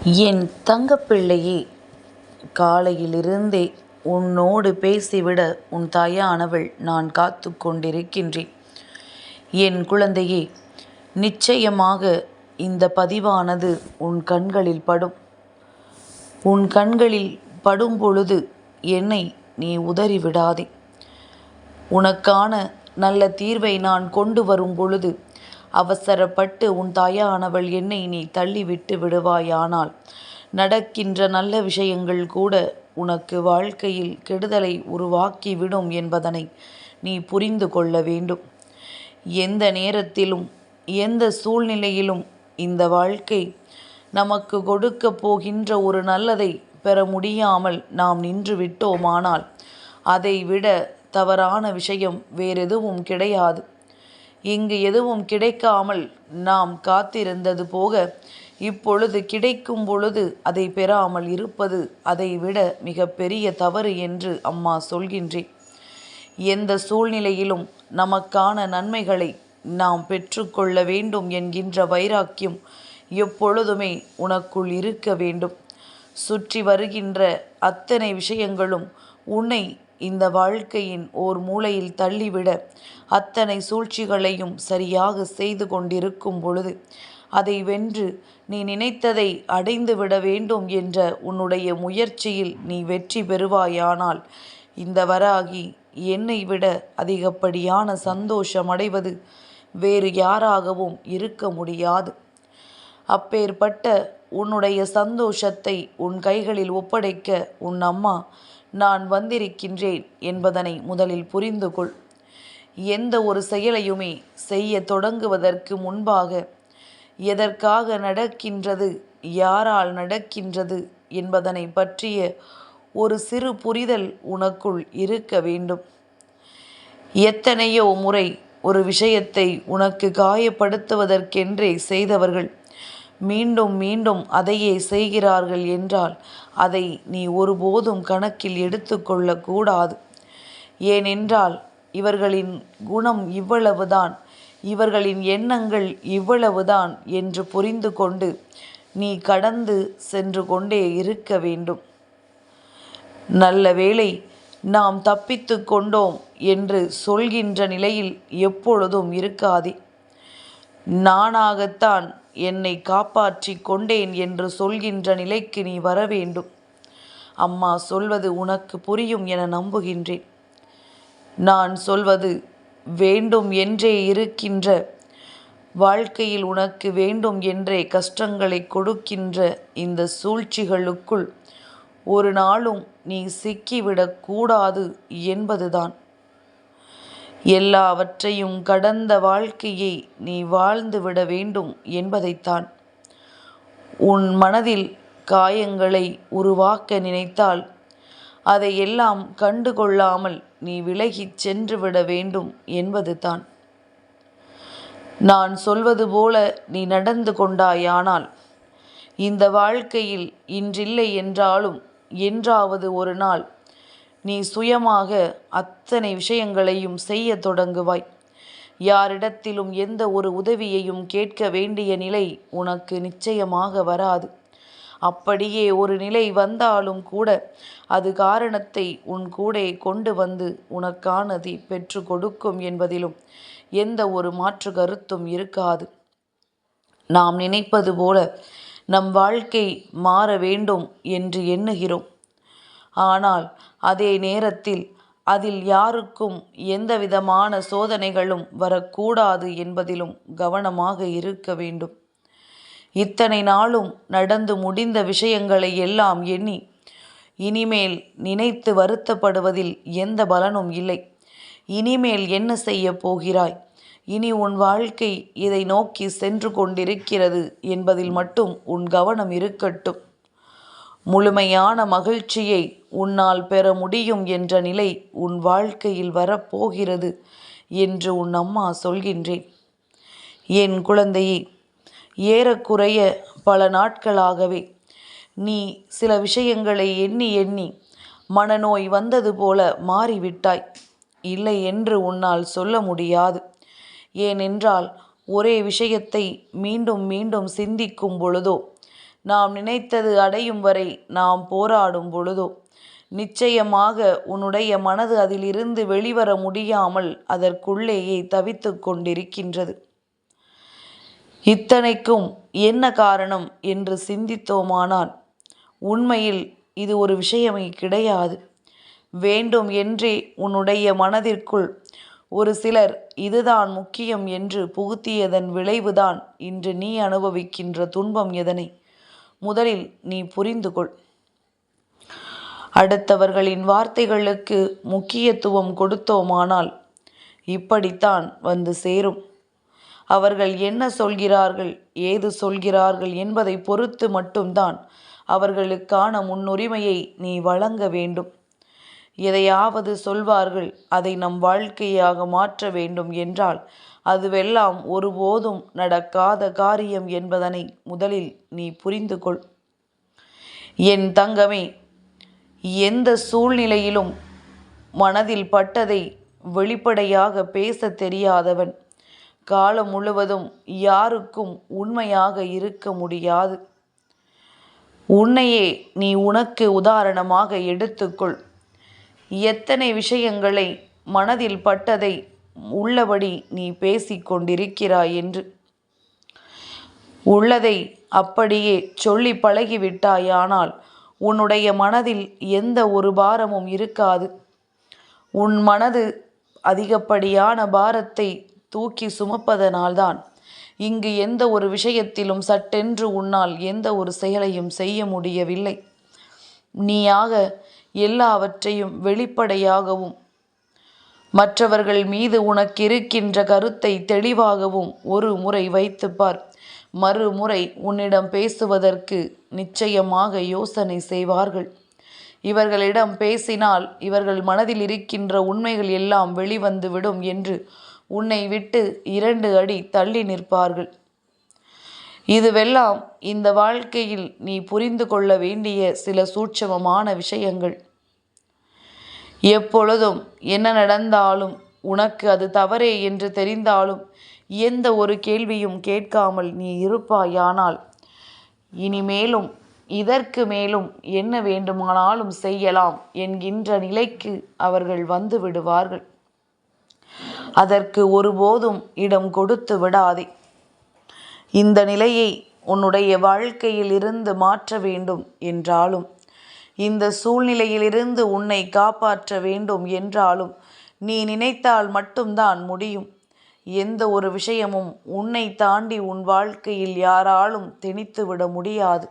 என் தங்கப்பிள்ளையே, காலையிலிருந்தே உன்னோடு பேசிவிட உன் தாயானவள் நான் காத்து கொண்டிருக்கின்றேன். என் குழந்தையே, நிச்சயமாக இந்த பதிவானது உன் கண்களில் படும். உன் கண்களில் படும் பொழுது என்னை நீ உதறிவிடாதே. உனக்கான நல்ல தீர்வை நான் கொண்டு வரும் பொழுது அவசரப்பட்டு உன் தாயானவள் என்னை நீ தள்ளிவிட்டு விடுவாயானால் நடக்கின்ற நல்ல விஷயங்கள் கூட உனக்கு வாழ்க்கையில் கெடுதலை உருவாக்கிவிடும் என்பதனை நீ புரிந்து கொள்ள வேண்டும். எந்த நேரத்திலும் எந்த சூழ்நிலையிலும் இந்த வாழ்க்கை நமக்கு கொடுக்க போகின்ற ஒரு நல்லதை பெற முடியாமல் நாம் நின்று விட்டோமானால் அதை விட தவறான விஷயம் வேறெதுவும் கிடையாது. இங்கு எதுவும் கிடைக்காமல் நாம் காத்திருந்தது போக இப்பொழுது கிடைக்கும் பொழுது அதை பெறாமல் இருப்பது அதை விட மிக பெரிய தவறு என்று அம்மா சொல்கின்றேன். எந்த சூழ்நிலையிலும் நமக்கான நன்மைகளை நாம் பெற்றுக்கொள்ள வேண்டும் என்கின்ற வைராக்கியம் எப்பொழுதுமே உனக்குள் இருக்க வேண்டும். சுற்றி வருகின்ற அத்தனை விஷயங்களும் உன்னை இந்த வாழ்க்கையின் ஓர் மூலையில் தள்ளிவிட அத்தனை சூழ்ச்சிகளையும் சரியாக செய்து கொண்டிருக்கும் பொழுது அதை வென்று நீ நினைத்ததை அடைந்து விட வேண்டும் என்ற உன்னுடைய முயற்சியில் நீ வெற்றி பெறுவாயானால் இந்த வராகி என்னை விட அதிகப்படியான சந்தோஷம் அடைவது வேறு யாராகவும் இருக்க முடியாது. அப்பேற்பட்ட உன்னுடைய சந்தோஷத்தை உன் கைகளில் ஒப்படைக்க உன் அம்மா நான் வந்திருக்கின்றேன் என்பதனை முதலில் புரிந்து கொள். எந்த ஒரு செயலையுமே செய்ய தொடங்குவதற்கு முன்பாக எதற்காக நடக்கின்றது, யாரால் நடக்கின்றது என்பதனை பற்றிய ஒரு சிறு புரிதல் உனக்குள் இருக்க வேண்டும். எத்தனையோ முறை ஒரு விஷயத்தை உனக்கு காயப்படுத்துவதற்கென்றே செய்தவர்கள் மீண்டும் மீண்டும் அதையே செய்கிறார்கள் என்றால் அதை நீ ஒருபோதும் கணக்கில் எடுத்துக்கொள்ளக்கூடாது. ஏனென்றால் இவர்களின் குணம் இவ்வளவுதான், இவர்களின் எண்ணங்கள் இவ்வளவுதான் என்று புரிந்து கொண்டு நீ கடந்து சென்று கொண்டே இருக்க வேண்டும். நல்ல வேளை நாம் தப்பித்து கொண்டோம் என்று சொல்கின்ற நிலையில் எப்பொழுதும் இருக்காதே. நானாகத்தான் என்னை காப்பாற்றி கொண்டேன் என்று சொல்கின்ற நிலைக்கு நீ வர வேண்டும். அம்மா சொல்வது உனக்கு புரியும் என நம்புகின்றேன். நான் சொல்வது வேண்டும் என்றே இருக்கின்ற வாழ்க்கையில் உனக்கு வேண்டும் என்றே கஷ்டங்களை கொடுக்கின்ற இந்த சூழ்ச்சிகளுக்குள் ஒரு நாளும் நீ சிக்கிவிடக்கூடாது என்பதுதான். எல்லாவற்றையும் கடந்த வாழ்க்கையை நீ வாழ்ந்து விட வேண்டும் என்பதைத்தான். உன் மனதில் காயங்களை உருவாக்க நினைத்தால் அதையெல்லாம் கண்டுகொள்ளாமல் நீ விலகிச் சென்று விட வேண்டும் என்பது தான். நான் சொல்வது போல நீ நடந்து கொண்டாயானால் இந்த வாழ்க்கையில் இன்றில்லை என்றாலும் என்றாவது ஒரு நாள் நீ சுயமாக அத்தனை விஷயங்களையும் செய்ய தொடங்குவாய். யாரிடத்திலும் எந்த ஒரு உதவியையும் கேட்க வேண்டிய நிலை உனக்கு நிச்சயமாக வராது. அப்படியே ஒரு நிலை வந்தாலும் கூட அது காரணத்தை உன் கூட கொண்டு வந்து உனக்கானதை பெற்று கொடுக்கும் என்பதிலும் எந்த ஒரு மாற்று கருத்தும் இருக்காது. நாம் நினைப்பது போல நம் வாழ்க்கை மாற வேண்டும் என்று எண்ணுகிறோம். ஆனால் அதே நேரத்தில் அதில் யாருக்கும் எந்த விதமான சோதனைகளும் வரக்கூடாது என்பதிலும் கவனமாக இருக்க வேண்டும். இத்தனை நாளும் நடந்து முடிந்த விஷயங்களை எல்லாம் எண்ணி இனிமேல் நினைத்து வருத்தப்படுவதில் எந்த பலனும் இல்லை. இனிமேல் என்ன செய்ய போகிறாய், இனி உன் வாழ்க்கை இதை நோக்கி சென்று கொண்டிருக்கிறது என்பதில் மட்டும் உன் கவனம் இருக்கட்டும். முழுமையான மகிழ்ச்சியை உன்னால் பெற முடியும் என்ற நிலை உன் வாழ்க்கையில் வரப்போகிறது என்று உன் அம்மா சொல்கின்றேன். என் குழந்தையே, ஏறக்குறைய பல நாட்களாகவே நீ சில விஷயங்களை எண்ணி எண்ணி மனநோய் வந்தது போல மாறிவிட்டாய். இல்லை என்று உன்னால் சொல்ல முடியாது. ஏனென்றால் ஒரே விஷயத்தை மீண்டும் மீண்டும் சிந்திக்கும் பொழுதோ நாம் நினைத்தது அடையும் வரை நாம் போராடும் பொழுதோ நிச்சயமாக உன்னுடைய மனது அதிலிருந்து வெளிவர முடியாமல் அதற்குள்ளேயே தவித்து கொண்டிருக்கின்றது. இத்தனைக்கும் என்ன காரணம் என்று சிந்தித்தோமானால் உண்மையில் இது ஒரு விஷயமே கிடையாது. வேண்டும் என்றே உன்னுடைய மனதிற்குள் ஒரு சிலர் இதுதான் முக்கியம் என்று புகுத்தியதன் விளைவுதான் இன்று நீ அனுபவிக்கின்ற துன்பம். எதனை முதலில் நீ புரிந்து கொள். அடுத்தவர்களின் வார்த்தைகளுக்கு முக்கியத்துவம் கொடுத்தோமானால் இப்படித்தான் வந்து சேரும். அவர்கள் என்ன சொல்கிறார்கள், ஏது சொல்கிறார்கள் என்பதை பொறுத்து மட்டும்தான் அவர்களுக்கான முன்னுரிமையை நீ வழங்க வேண்டும். எதையாவது சொல்வார்கள், அதை நம் வாழ்க்கையாக மாற்ற வேண்டும் என்றால் அதுவெல்லாம் ஒருபோதும் நடக்காத காரியம் என்பதனை முதலில் நீ புரிந்து கொள். என் தங்கமே, எந்த சூழ்நிலையிலும் மனதில் பட்டதை வெளிப்படையாக பேச தெரியாதவன் காலம் முழுவதும் யாருக்கும் உண்மையாக இருக்க முடியாது. உன்னையே நீ உனக்கு உதாரணமாக எடுத்துக்கொள். எத்தனை விஷயங்களை மனதில் பட்டதை உள்ளபடி நீ பேசிக்கொண்டிருக்கிறாய் என்று. உள்ளதை அப்படியே சொல்லி பழகிவிட்டாயானால் உன்னுடைய மனதில் எந்த ஒரு பாரமும் இருக்காது. உன் மனது அதிகப்படியான பாரத்தை தூக்கி சுமப்பதனால்தான் இங்கு எந்த ஒரு விஷயத்திலும் சட்டென்று உன்னால் எந்த ஒரு செயலையும் செய்ய முடியவில்லை. நீயாக எல்லாவற்றையும் வெளிப்படையாகவும் மற்றவர்கள் மீது உனக்கு இருக்கின்ற கருத்தை தெளிவாகவும் ஒரு முறை வைத்துப்பார். மறுமுறை உன்னிடம் பேசுவதற்கு நிச்சயமாக யோசனை செய்வார்கள். இவர்களிடம் பேசினால் இவர்கள் மனதில் இருக்கின்ற உண்மைகள் எல்லாம் வெளிவந்துவிடும் என்று உன்னை விட்டு 2 அடி தள்ளி நிற்பார்கள். இதுவெல்லாம் இந்த வாழ்க்கையில் நீ புரிந்து கொள்ள வேண்டிய சில சூட்சமமான விஷயங்கள். எப்பொழுதும் என்ன நடந்தாலும் உனக்கு அது தவறே என்று தெரிந்தாலும் எந்த ஒரு கேள்வியும் கேட்காமல் நீ இருப்பாயானால் இனிமேலும் இதற்கு மேலும் என்ன வேண்டுமானாலும் செய்யலாம் என்கின்ற நிலைக்கு அவர்கள் வந்து விடுவார்கள். அதற்கு ஒருபோதும் இடம் கொடுத்து விடாதே. இந்த நிலையை உன்னுடைய வாழ்க்கையில் இருந்து மாற்ற வேண்டும் என்றாலும், இந்த சூழ்நிலையிலிருந்து உன்னை காப்பாற்ற வேண்டும் என்றாலும் நீ நினைத்தால் மட்டும்தான் முடியும். எந்த ஒரு விஷயமும் உன்னை தாண்டி உன் வாழ்க்கையில் யாராலும் திணித்து விட முடியாது.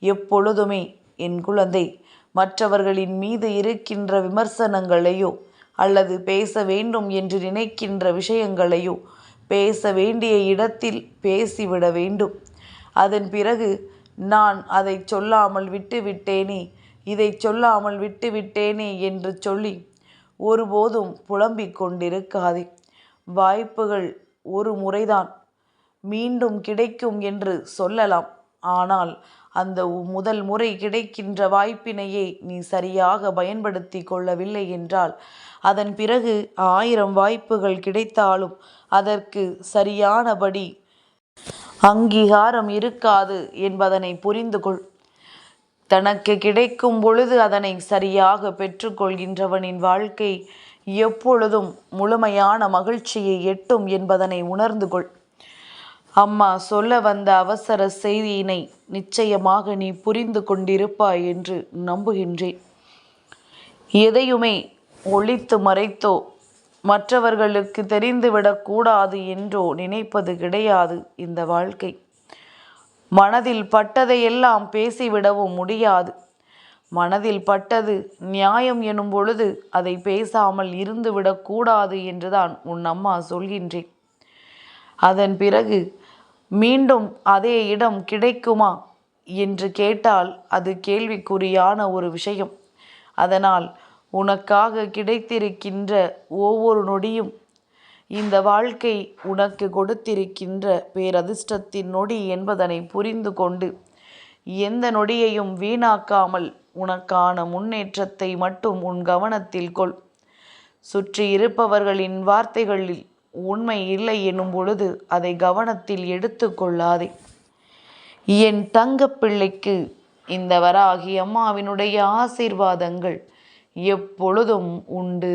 எப்பொழுதுமே என் குழந்தை, மற்றவர்களின் மீது இருக்கின்ற விமர்சனங்களையோ அல்லது பேச வேண்டும் என்று நினைக்கின்ற விஷயங்களையோ பேச வேண்டிய இடத்தில் பேசிவிட வேண்டும். அதன் பிறகு நான் அதை சொல்லாமல் விட்டுவிட்டேனே, இதை சொல்லாமல் விட்டுவிட்டேனே என்று சொல்லி ஒருபோதும் புலம்பிக் கொண்டிருக்காதே. வாய்ப்புகள் ஒரு முறைதான் மீண்டும் கிடைக்கும் என்று சொல்லலாம். ஆனால் அந்த முதல் முறை கிடைக்கின்ற வாய்ப்பினையே நீ சரியாக பயன்படுத்தி கொள்ளவில்லை என்றால் அதன் பிறகு 1000 வாய்ப்புகள் கிடைத்தாலும் அதற்கு சரியானபடி அங்கீகாரம் இருக்காது என்பதனை புரிந்து கொள். தனக்கு கிடைக்கும் பொழுது அதனை சரியாக பெற்றுக்கொள்கின்றவனின் வாழ்க்கை எப்பொழுதும் முழுமையான மகிழ்ச்சியை எட்டும் என்பதனை உணர்ந்து கொள். அம்மா சொல்ல வந்த அவசர செய்தியினை நிச்சயமாக நீ புரிந்து கொண்டிருப்பாய் என்று நம்புகின்றேன். எதையுமே ஒளித்து மறைத்தோ மற்றவர்களுக்கு தெரிந்துவிடக்கூடாது என்றோ நினைப்பது கிடையாது இந்த வாழ்க்கை. மனதில் பட்டதையெல்லாம் பேசிவிடவும் முடியாது. மனதில் பட்டது நியாயம் எனும் பொழுது அதை பேசாமல் இருந்துவிடக்கூடாது என்றுதான் உன் அம்மா சொல்கின்றேன். அதன் பிறகு மீண்டும் அதே இடம் கிடைக்குமா என்று கேட்டால் அது கேள்விக்குறியான ஒரு விஷயம். அதனால் உனக்காக கிடைத்திருக்கின்ற ஒவ்வொரு நொடியும் இந்த வாழ்க்கை உனக்கு கொடுத்திருக்கின்ற பேரதிர்ஷ்டத்தின் நொடி என்பதனை புரிந்து கொண்டு எந்த நொடியையும் வீணாக்காமல் உனக்கான முன்னேற்றத்தை மட்டும் உன் கவனத்தில் கொள். சுற்றி இருப்பவர்களின் வார்த்தைகளில் உண்மை இல்லை எனும் பொழுது அதை கவனத்தில் எடுத்து கொள்ளாதே. என் தங்கப்பிள்ளைக்கு இந்த வராகி அம்மாவினுடைய ஆசீர்வாதங்கள் எப்பொழுதும் உண்டு.